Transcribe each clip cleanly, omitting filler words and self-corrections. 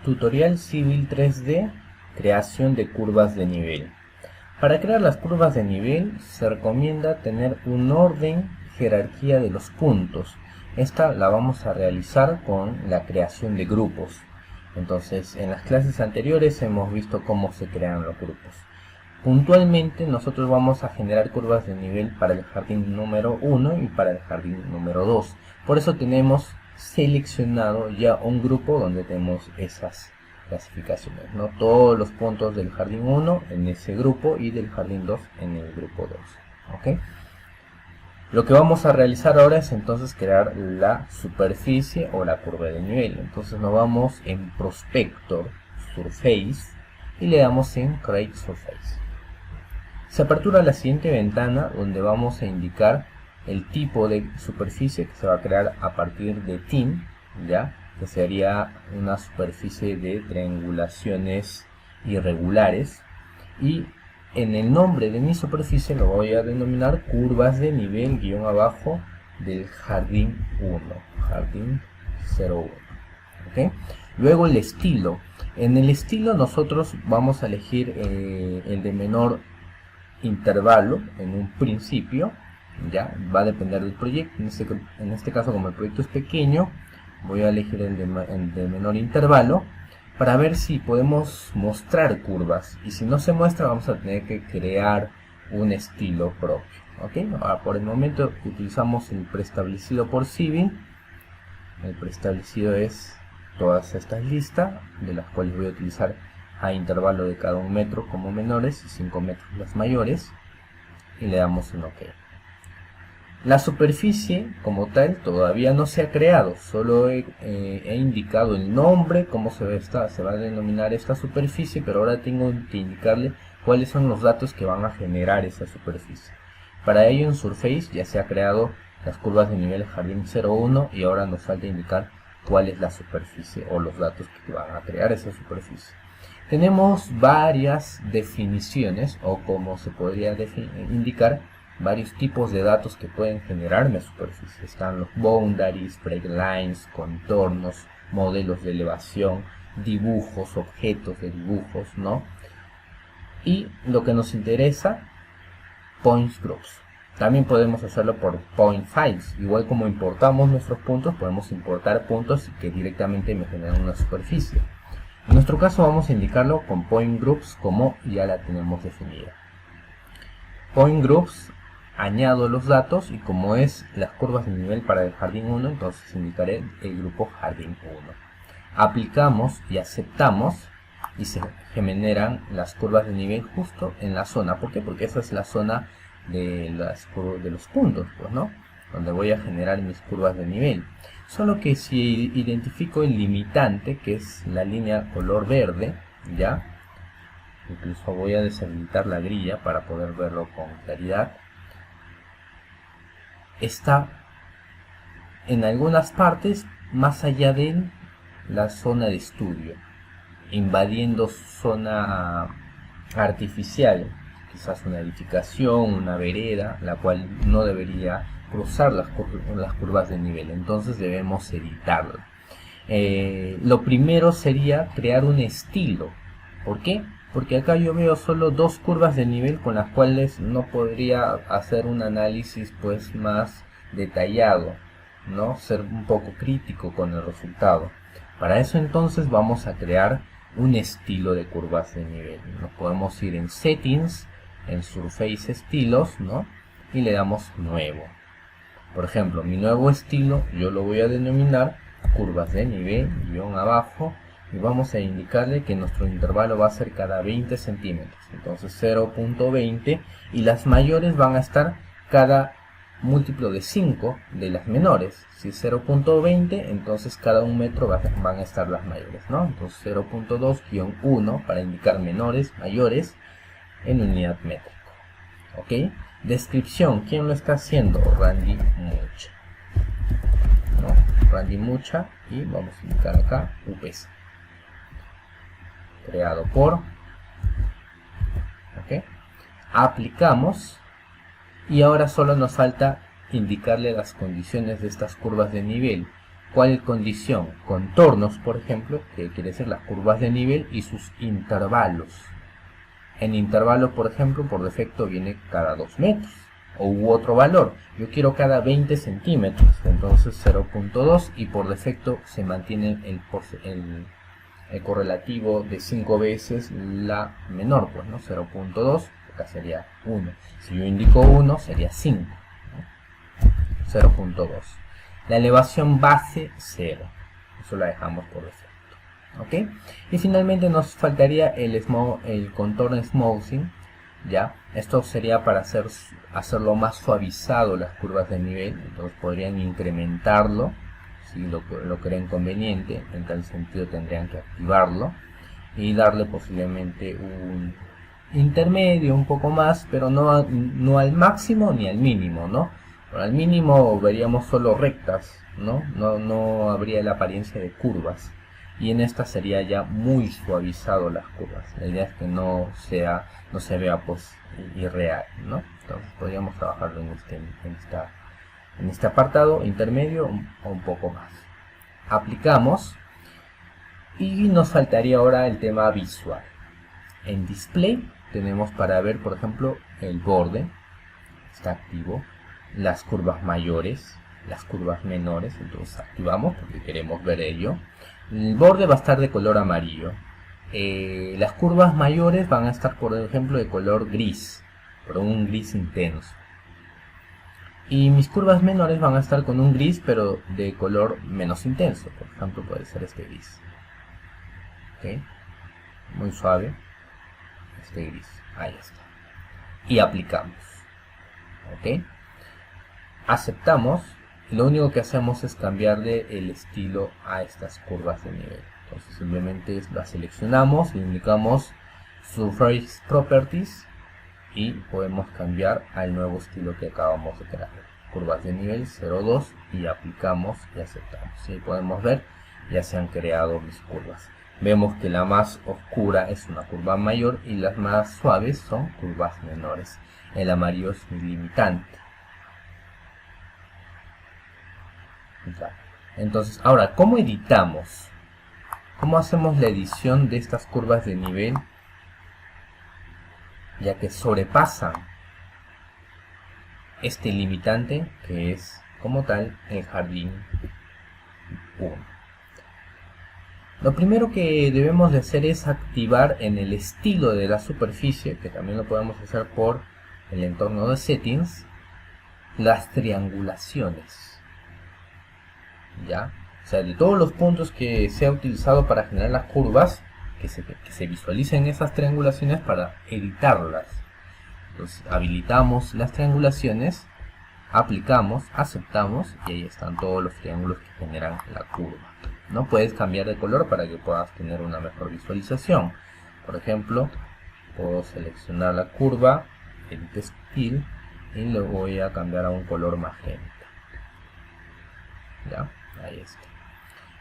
Tutorial Civil 3D, creación de curvas de nivel. Para crear las curvas de nivel se recomienda tener un orden, jerarquía de los puntos. Esta la vamos a realizar con la creación de grupos. Entonces, en las clases anteriores hemos visto cómo se crean los grupos. Puntualmente nosotros vamos a generar curvas de nivel para el jardín número 1 y para el jardín número 2. Por eso tenemos seleccionado ya un grupo donde tenemos esas clasificaciones, ¿no? Todos los puntos del jardín 1 en ese grupo y del jardín 2 en el grupo 2. ¿Ok? Lo que vamos a realizar ahora es entonces crear la superficie o la curva de nivel. Entonces nos vamos en Prospector, Surface, y le damos en Create Surface. Se apertura la siguiente ventana donde vamos a indicar el tipo de superficie que se va a crear a partir de Team, ¿ya? Que sería una superficie de triangulaciones irregulares, y en el nombre de mi superficie lo voy a denominar curvas de nivel guión abajo del jardín 1, jardín 01. ¿Okay? Luego el estilo. En el estilo nosotros vamos a elegir el de menor intervalo en un principio. Ya va a depender del proyecto. En este caso, como el proyecto es pequeño, voy a elegir el de menor intervalo para ver si podemos mostrar curvas, y si no se muestra vamos a tener que crear un estilo propio. ¿Okay? Ahora, por el momento utilizamos el preestablecido por Civil. El preestablecido es todas estas listas, de las cuales voy a utilizar a intervalo de cada 1 metro como menores y 5 metros las mayores, y le damos un OK. La superficie como tal todavía no se ha creado, solo he indicado el nombre, cómo se va a denominar esta superficie, pero ahora tengo que indicarle cuáles son los datos que van a generar esa superficie. Para ello en Surface ya se ha creado las curvas de nivel jardín 01 y ahora nos falta indicar cuál es la superficie o los datos que van a crear esa superficie. Tenemos varias definiciones, o como se podría indicar, varios tipos de datos que pueden generarme a superficie. Están los boundaries, break lines, contornos, modelos de elevación, dibujos, objetos de dibujos, ¿no? Y lo que nos interesa, points groups. También podemos hacerlo por point files. Igual como importamos nuestros puntos, podemos importar puntos que directamente me generan una superficie. En nuestro caso vamos a indicarlo con point groups, como ya la tenemos definida. Point groups, añado los datos, y como es las curvas de nivel para el jardín 1, entonces indicaré el grupo jardín 1. Aplicamos y aceptamos y se generan las curvas de nivel justo en la zona. ¿Por qué? Porque esa es la zona de los puntos, pues, ¿no? Donde voy a generar mis curvas de nivel. Solo que si identifico el limitante, que es la línea color verde, ya, incluso voy a deshabilitar la grilla para poder verlo con claridad, está en algunas partes más allá de la zona de estudio, invadiendo zona artificial, quizás una edificación, una vereda, la cual no debería cruzar las curvas de nivel. Entonces debemos editarlo. Lo primero sería crear un estilo. ¿Por qué? Porque acá yo veo solo 2 curvas de nivel con las cuales no podría hacer un análisis pues más detallado, ¿no? Ser un poco crítico con el resultado. Para eso entonces vamos a crear un estilo de curvas de nivel. Nos podemos ir en Settings, en Surface Estilos, ¿no? Y le damos Nuevo. Por ejemplo, mi nuevo estilo yo lo voy a denominar curvas de nivel guión abajo, y vamos a indicarle que nuestro intervalo va a ser cada 20 centímetros. Entonces 0.20, y las mayores van a estar cada múltiplo de 5 de las menores. Si es 0.20, entonces cada 1 metro van a estar las mayores, ¿no? Entonces 0.2-1 para indicar menores, mayores en unidad métrica. ¿Ok? Descripción, ¿quién lo está haciendo? Randy Mucha, ¿no? Randy Mucha, y vamos a indicar acá UPS, creado por. ¿Ok? Aplicamos, y ahora solo nos falta indicarle las condiciones de estas curvas de nivel. ¿Cuál condición? Contornos, por ejemplo, que quiere decir las curvas de nivel y sus intervalos. En intervalo, por ejemplo, por defecto viene cada 2 metros. O u otro valor. Yo quiero cada 20 centímetros. Entonces 0.2 y por defecto se mantiene el correlativo de 5 veces la menor, pues, ¿no? 0.2, acá sería 1. Si yo indico 1, sería 5. 0.2. La elevación base 0. Eso la dejamos por defecto. ¿Ok? Y finalmente nos faltaría el contorno smoothing. ¿Ya? Esto sería para hacerlo más suavizado las curvas de nivel. Entonces podrían incrementarlo si lo creen conveniente. En tal sentido tendrían que activarlo y darle posiblemente un intermedio, un poco más, pero no al máximo ni al mínimo, ¿no? Por al mínimo veríamos solo rectas, ¿no? No habría la apariencia de curvas. Y en esta sería ya muy suavizado las curvas. La idea es que no se vea pues irreal, ¿no? Entonces podríamos trabajarlo en este apartado intermedio o un poco más. Aplicamos y nos faltaría ahora el tema visual. En display tenemos para ver, por ejemplo, el borde está activo, las curvas mayores, las curvas menores, entonces activamos porque queremos ver ello. El borde va a estar de color amarillo. Las curvas mayores van a estar, por ejemplo, de color gris, pero un gris intenso. Y mis curvas menores van a estar con un gris, pero de color menos intenso. Por ejemplo, puede ser este gris. ¿Okay? Muy suave. Este gris. Ahí está. Y aplicamos. ¿Ok? Aceptamos. Y lo único que hacemos es cambiarle el estilo a estas curvas de nivel. Entonces simplemente las seleccionamos, le indicamos Surface Properties y podemos cambiar al nuevo estilo que acabamos de crear. Curvas de nivel 0.2 y aplicamos y aceptamos. Y podemos ver, ya se han creado mis curvas. Vemos que la más oscura es una curva mayor y las más suaves son curvas menores. El amarillo es mi limitante. Entonces, ahora, ¿cómo editamos? ¿Cómo hacemos la edición de estas curvas de nivel? Ya que sobrepasan este limitante que es, como tal, el jardín 1. Lo primero que debemos de hacer es activar en el estilo de la superficie, que también lo podemos hacer por el entorno de settings, las triangulaciones. ¿Ya? O sea, de todos los puntos que se ha utilizado para generar las curvas, que se visualicen esas triangulaciones para editarlas. Entonces habilitamos las triangulaciones, aplicamos, aceptamos y ahí están todos los triángulos que generan la curva. No puedes cambiar de color para que puedas tener una mejor visualización. Por ejemplo, puedo seleccionar la curva, Edit Style, y le voy a cambiar a un color magenta. ¿Ya? Ahí está.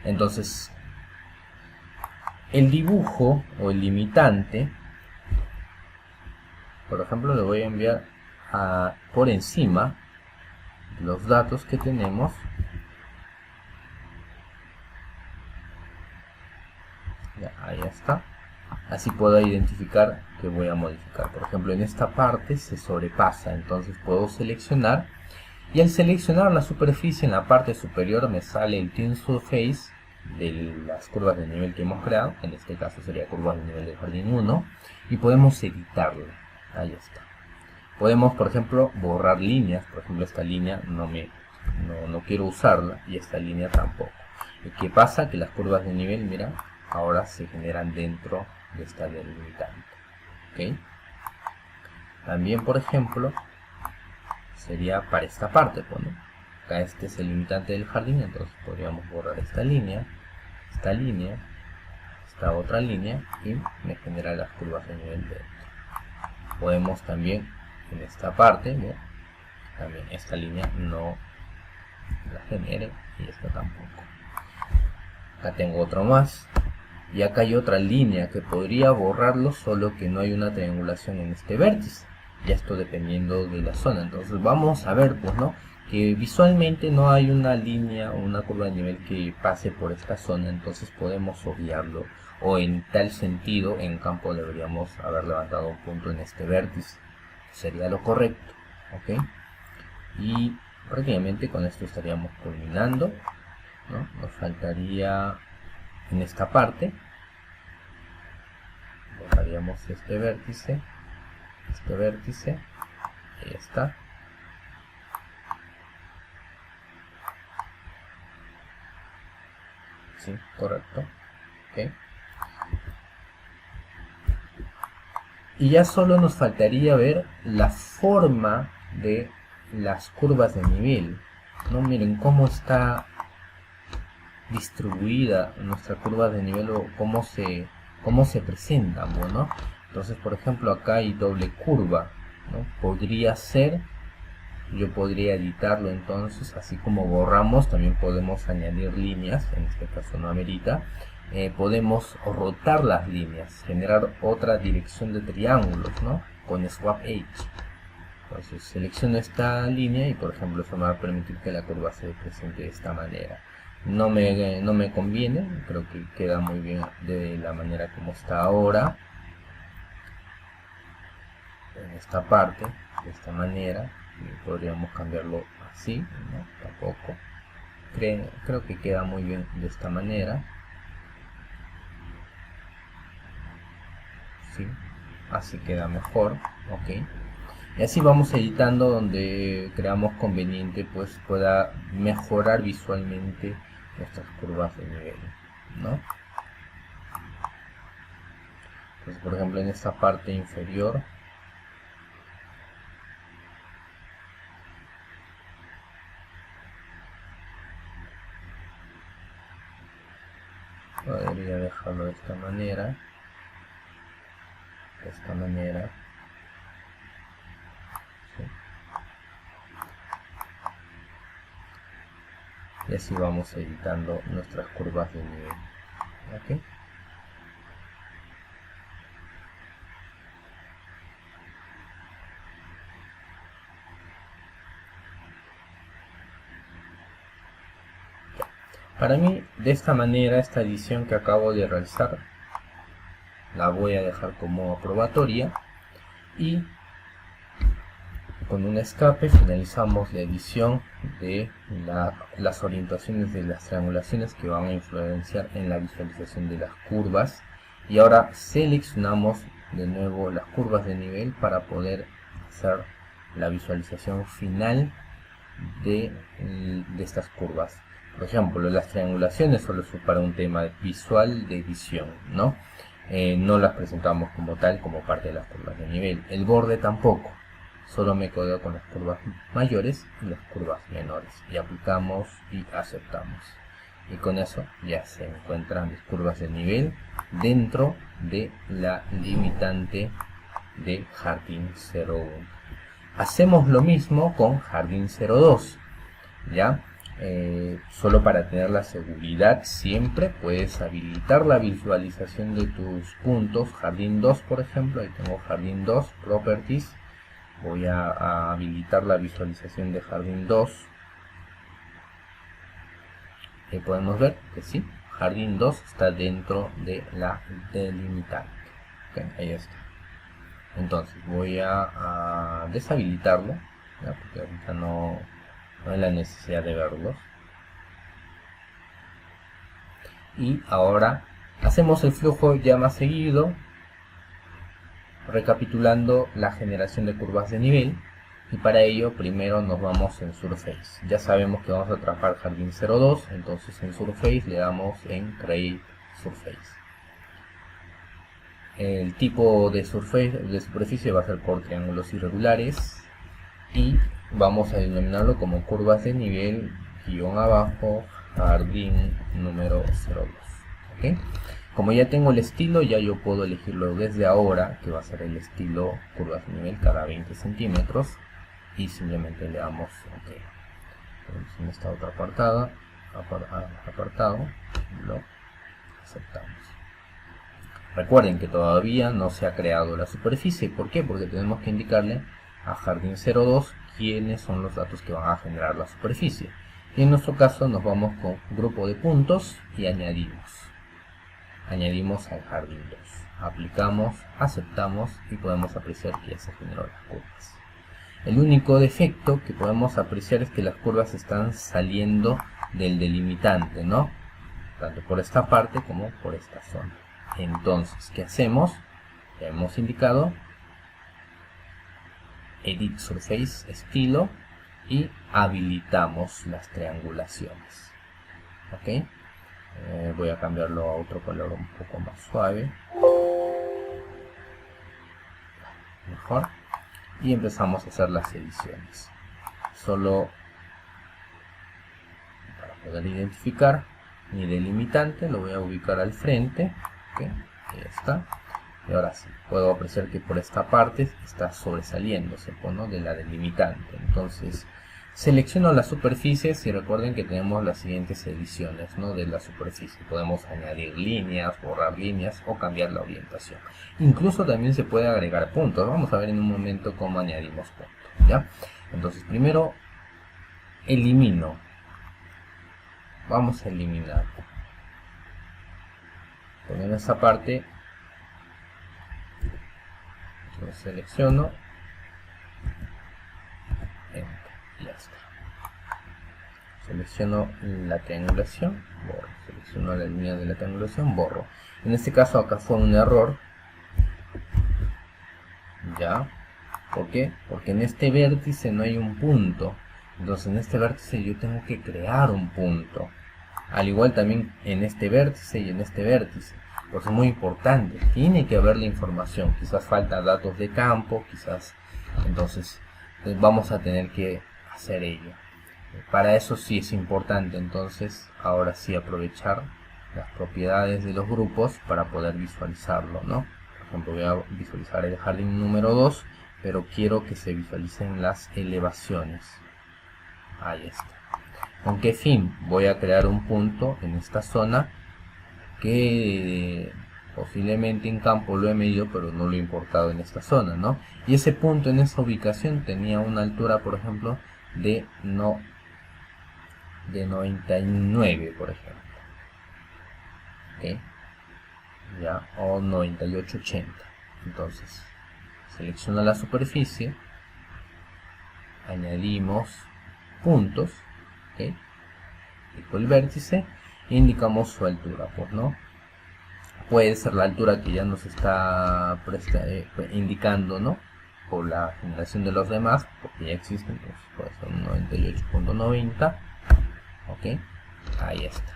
Entonces, el dibujo o el limitante, por ejemplo, le voy a enviar por encima los datos que tenemos. Ya, ahí está. Así puedo identificar que voy a modificar. Por ejemplo, en esta parte se sobrepasa, entonces puedo seleccionar. Y al seleccionar la superficie en la parte superior me sale el Thin Surface de las curvas de nivel que hemos creado. En este caso sería curvas de nivel del jardín 1. Y podemos editarlo. Ahí está. Podemos, por ejemplo, borrar líneas. Por ejemplo, esta línea no quiero usarla. Y esta línea tampoco. ¿Qué pasa? Que las curvas de nivel, mira, ahora se generan dentro de esta delimitante. ¿Ok? También, por ejemplo, sería para esta parte, pues, ¿no? Acá este es el limitante del jardín, entonces podríamos borrar esta línea, esta otra línea y me genera las curvas de nivel dentro. Podemos también en esta parte, ¿no? También esta línea no la genere y esta tampoco. Acá tengo otro más y acá hay otra línea que podría borrarlo, solo que no hay una triangulación en este vértice. Ya esto dependiendo de la zona. Entonces vamos a ver, pues, ¿no? que visualmente no hay una línea o una curva de nivel que pase por esta zona, entonces podemos obviarlo, o en tal sentido en campo deberíamos haber levantado un punto en este vértice, sería lo correcto, ¿ok? Y prácticamente con esto estaríamos culminando, ¿no? Nos faltaría en esta parte, borraríamos este vértice, ahí está. Sí, correcto. Okay. Y ya solo nos faltaría ver la forma de las curvas de nivel, ¿no? Miren cómo está distribuida nuestra curva de nivel o cómo se presentan, ¿no? Entonces, por ejemplo, acá hay doble curva, ¿no? Yo podría editarlo entonces, así como borramos, también podemos añadir líneas, en este caso no amerita. Podemos rotar las líneas, generar otra dirección de triángulos, ¿no? Con Swap Edge. Entonces selecciono esta línea y por ejemplo eso me va a permitir que la curva se presente de esta manera. No me conviene, creo que queda muy bien de la manera como está ahora. En esta parte, de esta manera. Podríamos cambiarlo así, ¿no? Tampoco. Creo que queda muy bien de esta manera. Sí, así queda mejor, ok. Y así vamos editando donde creamos conveniente, pues pueda mejorar visualmente nuestras curvas de nivel, ¿no? Entonces, por ejemplo, en esta parte inferior, podría dejarlo de esta manera, ¿sí? Y así vamos editando nuestras curvas de nivel, ¿ok? Para mí, de esta manera, esta edición que acabo de realizar, la voy a dejar como probatoria y con un escape finalizamos la edición de las orientaciones de las triangulaciones que van a influenciar en la visualización de las curvas. Y ahora seleccionamos de nuevo las curvas de nivel para poder hacer la visualización final de estas curvas. Por ejemplo, las triangulaciones solo son para un tema visual de edición, ¿no? No las presentamos como tal, como parte de las curvas de nivel. El borde tampoco, solo me quedo con las curvas mayores y las curvas menores. Y aplicamos y aceptamos. Y con eso ya se encuentran las curvas de nivel dentro de la limitante de Jardín 01. Hacemos lo mismo con Jardín 02, ¿ya? Solo para tener la seguridad, siempre puedes habilitar la visualización de tus puntos. Jardín 2, por ejemplo, ahí tengo Jardín 2, Properties. Voy a habilitar la visualización de Jardín 2. Y podemos ver que sí, Jardín 2 está dentro de la delimitante. Okay, ahí está. Entonces voy a deshabilitarlo, ¿ya? Porque ahorita no hay la necesidad de verlos. Y ahora hacemos el flujo ya más seguido, recapitulando la generación de curvas de nivel. Y para ello primero nos vamos en Surface. Ya sabemos que vamos a trabajar Jardín 02, entonces en Surface le damos en Create Surface. El tipo de superficie va a ser por triángulos irregulares y vamos a denominarlo como curvas de nivel guión abajo jardín número 02. ¿Okay? Como ya tengo el estilo, ya yo puedo elegirlo desde ahora, que va a ser el estilo curvas de nivel cada 20 centímetros, y simplemente le damos OK. Entonces, en esta otra apartado lo aceptamos. Recuerden que todavía no se ha creado la superficie. ¿Por qué? Porque tenemos que indicarle a jardín 02 quiénes son los datos que van a generar la superficie. Y en nuestro caso nos vamos con grupo de puntos y añadimos al jardín 2. Aplicamos, aceptamos y podemos apreciar que ya se generó las curvas. El único defecto que podemos apreciar es que las curvas están saliendo del delimitante, ¿no? Tanto por esta parte como por esta zona. Entonces, ¿qué hacemos? Ya hemos indicado Edit Surface estilo y habilitamos las triangulaciones. ¿Ok? Voy a cambiarlo a otro color un poco más suave. Mejor. Y empezamos a hacer las ediciones. Solo para poder identificar mi delimitante lo voy a ubicar al frente. ¿Ok? Ahí está. Y ahora sí, puedo apreciar que por esta parte está sobresaliéndose, ¿no? De la delimitante. Entonces, selecciono las superficies y recuerden que tenemos las siguientes ediciones, ¿no? De la superficie. Podemos añadir líneas, borrar líneas o cambiar la orientación. Incluso también se puede agregar puntos. Vamos a ver en un momento cómo añadimos puntos, ¿ya? Entonces, primero elimino. Vamos a eliminar. En esta parte lo selecciono, enter, y ya está. Selecciono la triangulación, borro. Selecciono la línea de la triangulación, borro. En este caso acá fue un error. ¿Ya? ¿Por qué? Porque en este vértice no hay un punto. Entonces en este vértice yo tengo que crear un punto. Al igual también en este vértice y en este vértice. Pues es muy importante, tiene que haber la información, quizás falta datos de campo, quizás, entonces vamos a tener que hacer ello. Para eso sí es importante, entonces ahora sí aprovechar las propiedades de los grupos para poder visualizarlo, ¿no? Por ejemplo, voy a visualizar el jardín número 2, pero quiero que se visualicen las elevaciones. Ahí está. ¿Con qué fin? Voy a crear un punto en esta zona que posiblemente en campo lo he medido, pero no lo he importado en esta zona, ¿no? Y ese punto en esa ubicación tenía una altura, por ejemplo, de 99, por ejemplo. ¿Ok? Ya, o 98,80. Entonces, selecciona la superficie, añadimos puntos, ¿ok? Clico el vértice e indicamos su altura, pues, ¿no? Puede ser la altura que ya nos está indicando, ¿no? Por la generación de los demás, porque ya existen, entonces puede ser 98,90. Ok, ahí está.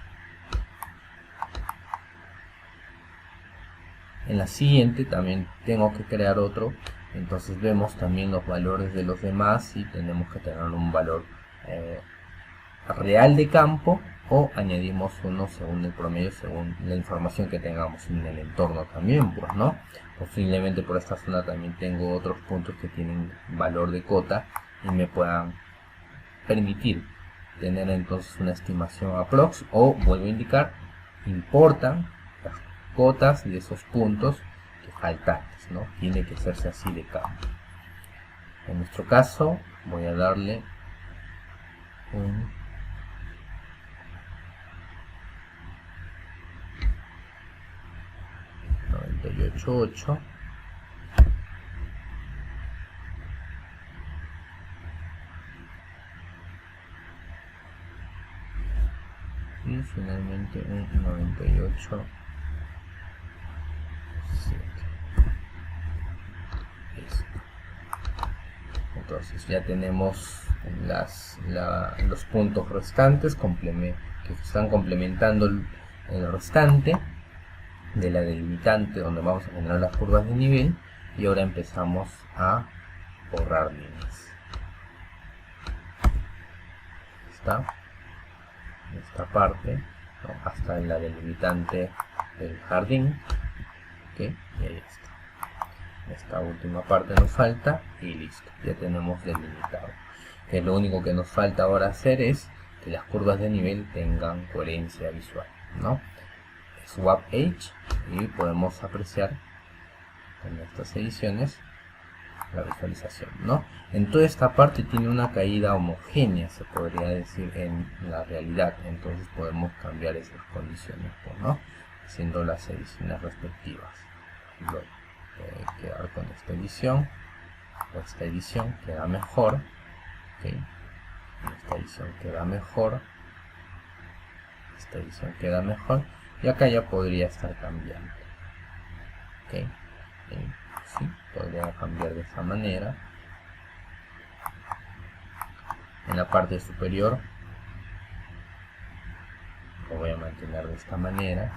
En la siguiente también tengo que crear otro, entonces vemos también los valores de los demás y tenemos que tener un valor real de campo, o añadimos uno según el promedio, según la información que tengamos en el entorno también, pues, ¿no? Posiblemente por esta zona también tengo otros puntos que tienen valor de cota y me puedan permitir tener entonces una estimación aprox, o vuelvo a indicar, importan las cotas de esos puntos que faltantes, ¿no? Tiene que hacerse así de campo. En nuestro caso voy a darle un 98,8. Y finalmente un 98,7. Listo. Entonces ya tenemos los puntos restantes que están complementando el restante de la delimitante donde vamos a generar las curvas de nivel, y ahora empezamos a borrar líneas. Está en esta parte, ¿no? Hasta en la delimitante del jardín. ¿Okay? Y ahí está. Esta última parte nos falta y listo, ya tenemos delimitado. Que lo único que nos falta ahora hacer es que las curvas de nivel tengan coherencia visual, ¿no? Swap Edge, y podemos apreciar en estas ediciones la visualización, ¿no? En toda esta parte tiene una caída homogénea, se podría decir, en la realidad. Entonces podemos cambiar esas condiciones, ¿no? Haciendo las ediciones respectivas. Puede quedar con esta edición, o esta edición queda mejor, ¿okay? Esta edición queda mejor, esta edición queda mejor, y acá ya podría estar cambiando, ¿okay? Sí, podría cambiar de esa manera. En la parte superior lo voy a mantener de esta manera.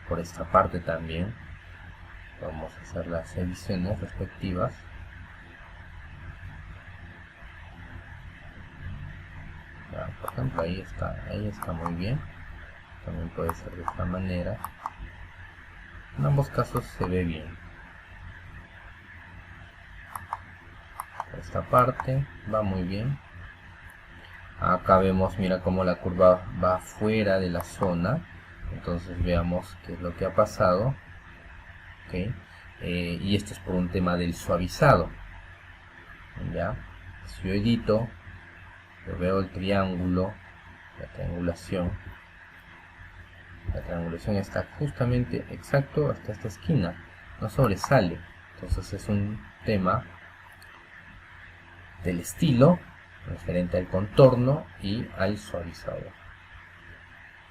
Por esta parte también vamos a hacer las ediciones respectivas. Por ejemplo, ahí está muy bien. También puede ser de esta manera. En ambos casos se ve bien. Esta parte va muy bien. Acá vemos, mira cómo la curva va fuera de la zona. Entonces veamos qué es lo que ha pasado. ¿Okay? Y esto es por un tema del suavizado. ¿Ya? Si yo edito, yo veo el triángulo, la triangulación está justamente exacto hasta esta esquina, no sobresale. Entonces es un tema del estilo referente al contorno y al suavizado.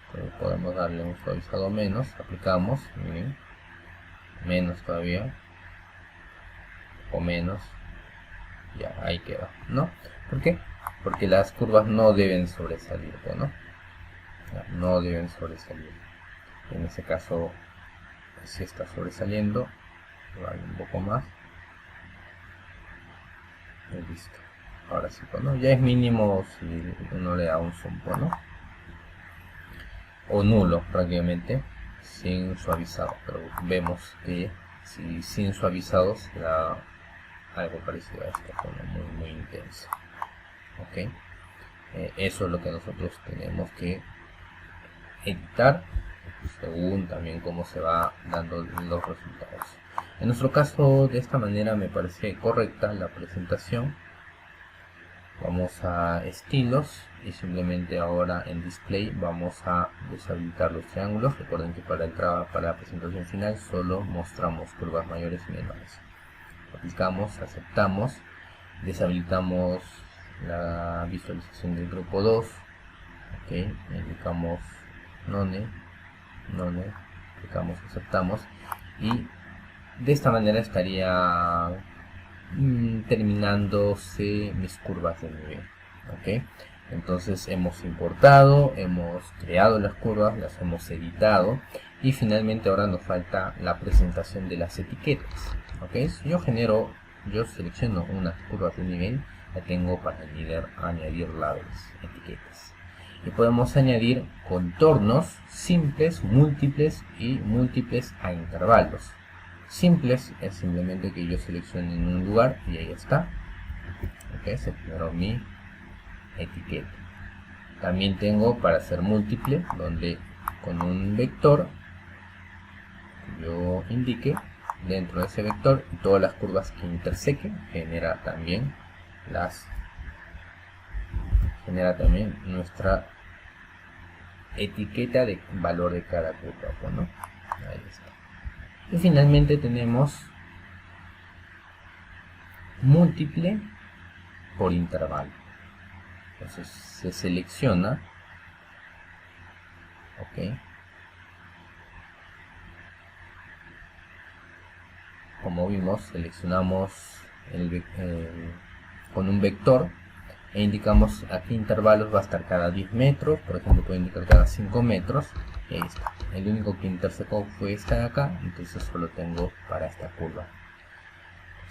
Entonces podemos darle un suavizado menos, aplicamos, miren, menos todavía, o menos, ya ahí queda, ¿no? ¿Por qué? Porque las curvas no deben sobresalir, ¿no? No deben sobresalir. En ese caso, si está sobresaliendo, darle un poco más. Y listo. Ahora sí, ¿no? Ya es mínimo si uno le da un zoom, ¿no? O nulo prácticamente, sin suavizado. Pero vemos que si sin suavizado se da algo parecido a esto, muy intenso. ¿Ok? Eso es lo que nosotros tenemos que editar según también cómo se va dando los resultados. En nuestro caso, de esta manera me parece correcta la presentación. Vamos a estilos y simplemente ahora en display vamos a deshabilitar los triángulos. Recuerden que para la presentación final solo mostramos curvas mayores y menores. Aplicamos, aceptamos, deshabilitamos la visualización del grupo 2. Okay, indicamos none, aplicamos, aceptamos, y de esta manera estaría terminándose mis curvas de nivel. ¿Okay? Entonces hemos importado, hemos creado las curvas, las hemos editado y finalmente ahora nos falta la presentación de las etiquetas. ¿Okay? Si yo selecciono unas curvas de nivel, la tengo para añadir labels, etiquetas. Y podemos añadir contornos simples, múltiples y múltiples a intervalos. Simples es simplemente que yo seleccione en un lugar y ahí está. Okay, se generó mi etiqueta. También tengo para hacer múltiple, donde con un vector yo indique dentro de ese vector y todas las curvas que intersequen genera también nuestra etiqueta de valor de cada curva, ¿no? Ahí está. Y finalmente tenemos múltiple por intervalo. Entonces se selecciona, ok, como vimos seleccionamos con un vector e indicamos a qué intervalos va a estar cada 10 metros, por ejemplo puedo indicar cada 5 metros, y ahí está. El único que intersecó fue esta de acá, entonces solo tengo para esta curva.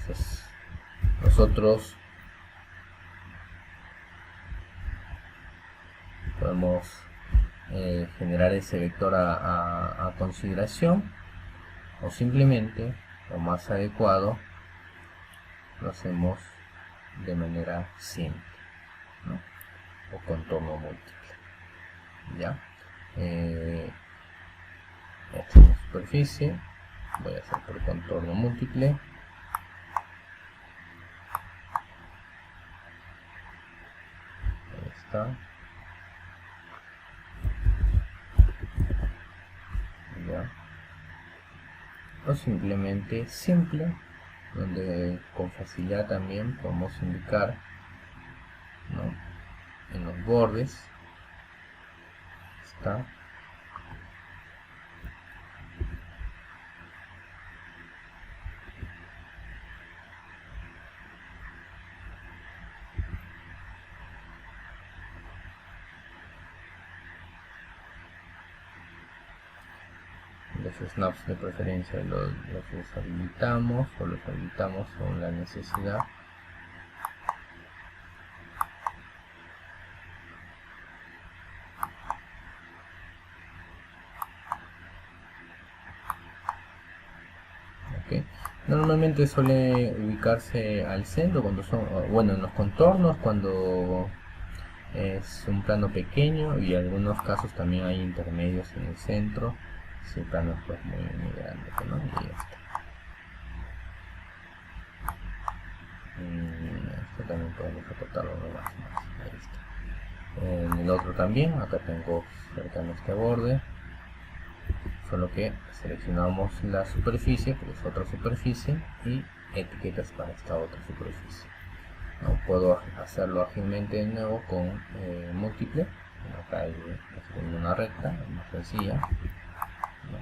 Entonces nosotros podemos generar ese vector a consideración, o simplemente lo más adecuado lo hacemos de manera simple, ¿no? O contorno múltiple. Ya esta es la superficie, voy a hacer por contorno múltiple está. Ya. O simplemente simple, donde con facilidad también podemos indicar, ¿no?, en los bordes. Está. Los snaps de preferencia los deshabilitamos o los habilitamos según la necesidad. Okay. Normalmente suele ubicarse al centro cuando son, bueno, en los contornos cuando es un plano pequeño, y en algunos casos también hay intermedios en el centro. Si el plano es pues muy grande, ¿no? Y ya está. Esto también podemos acortarlo más. Ahí está. En el otro también, acá tengo cercano este borde, solo que seleccionamos la superficie, que es otra superficie, y etiquetas para esta otra superficie. No puedo hacerlo ágilmente de nuevo con múltiple. Acá hay una recta más sencilla, ¿no?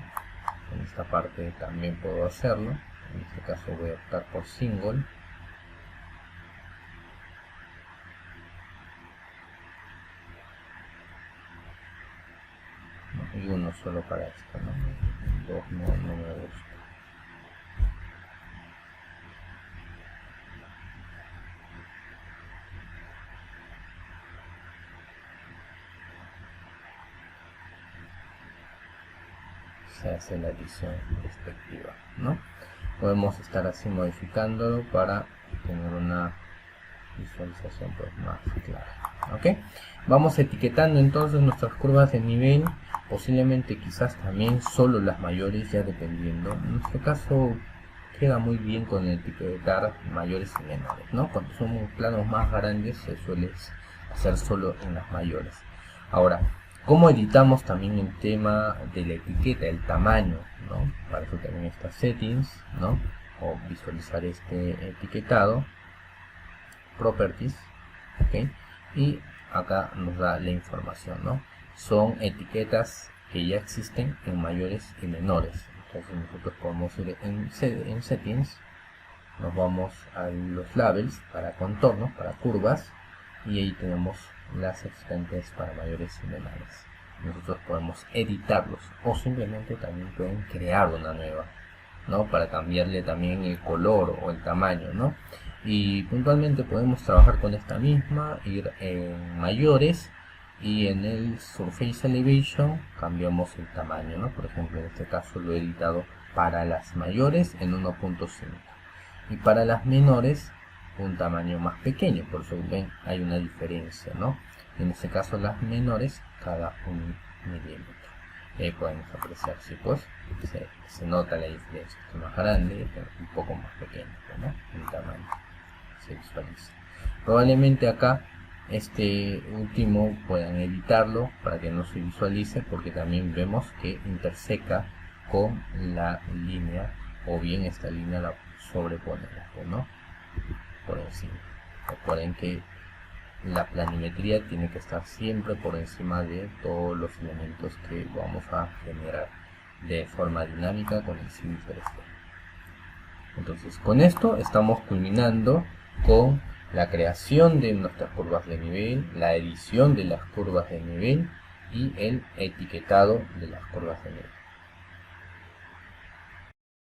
En esta parte también puedo hacerlo. En este caso voy a optar por single. Y uno solo para esto, ¿no? Dos no me gusta. Se hace la edición respectiva, ¿no? Podemos estar así modificándolo para tener una visualización pues más clara. ¿Ok? Vamos etiquetando entonces nuestras curvas de nivel, posiblemente quizás también solo las mayores, ya dependiendo. En nuestro caso queda muy bien con etiquetar mayores y menores, ¿no? Cuando son planos más grandes se suele hacer solo en las mayores. Ahora, ¿cómo editamos también el tema de la etiqueta, el tamaño, ¿no? Para eso también está settings, ¿no? O visualizar este etiquetado, properties, ¿ok? Y acá nos da la información, ¿no? Son etiquetas que ya existen en mayores y menores. Entonces nosotros podemos ir en settings, nos vamos a los labels para contornos, para curvas, y ahí tenemos las existentes para mayores y menores. Nosotros podemos editarlos o simplemente también pueden crear una nueva, ¿no? Para cambiarle también el color o el tamaño, ¿no? Y puntualmente podemos trabajar con esta misma, ir en mayores, y en el Surface Elevation cambiamos el tamaño, ¿no? Por ejemplo, en este caso lo he editado para las mayores en 1.5 y para las menores un tamaño más pequeño. Por eso ven, hay una diferencia, ¿no? En este caso las menores cada 1 milímetro. Y ahí podemos apreciar si pues se nota la diferencia. Este es más grande, este es un poco más pequeño, ¿no? El tamaño se visualiza. Probablemente acá este último puedan editarlo para que no se visualice, porque también vemos que interseca con la línea, o bien esta línea la sobreponemos, ¿no? Por encima. Recuerden que la planimetría tiene que estar siempre por encima de todos los elementos que vamos a generar de forma dinámica con el Civil 3D. Entonces, con esto estamos culminando con la creación de nuestras curvas de nivel, la edición de las curvas de nivel y el etiquetado de las curvas de nivel.